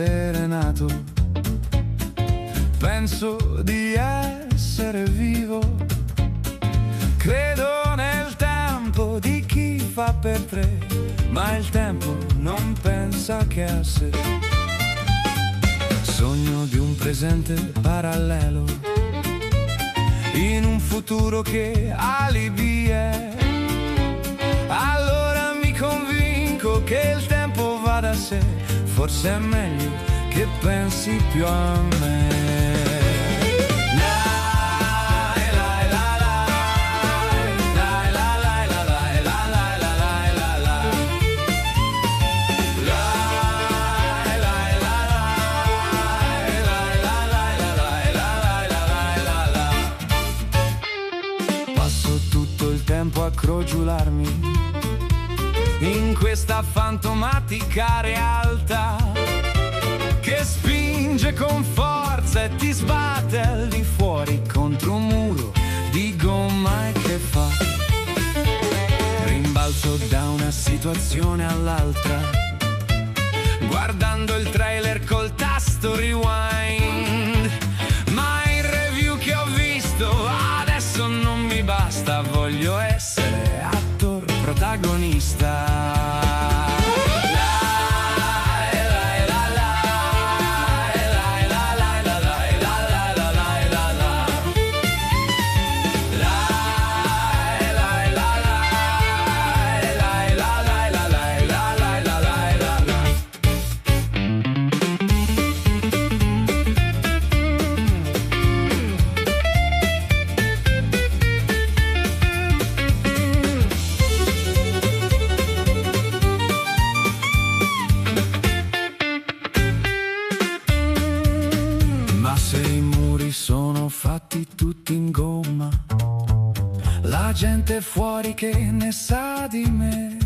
essere nato, penso di essere vivo. Credo nel tempo di chi fa per tre, ma il tempo non pensa che a sé. Sogno di un presente parallelo, in un futuro che alibi è. Allora mi convinco che il tempo va da sé, forse è meglio che pensi più a me. Passo tutto il tempo a crogiularmi in questa fantomatica realtà che spinge con forza e ti sbatte al di fuori contro un muro di gomma. E che fa? Rimbalzo da una situazione all'altra, guardando il trailer col tasto rewind. Ma il review che ho visto adesso non mi basta, voglio essere attore protagonista. Se i muri sono fatti tutti in gomma, la gente fuori che ne sa di me.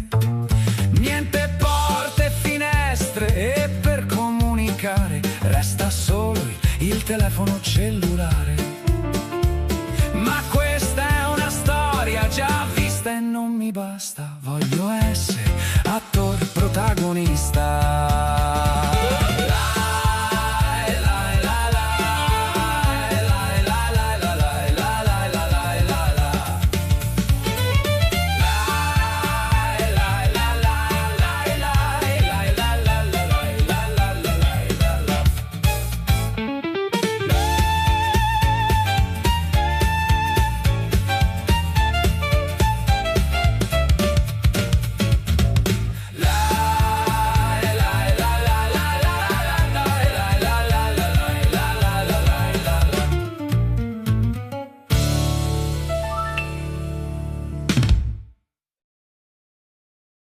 Niente porte e finestre e per comunicare resta solo il telefono cellulare. Ma questa è una storia già vista e non mi basta, voglio essere attore protagonista.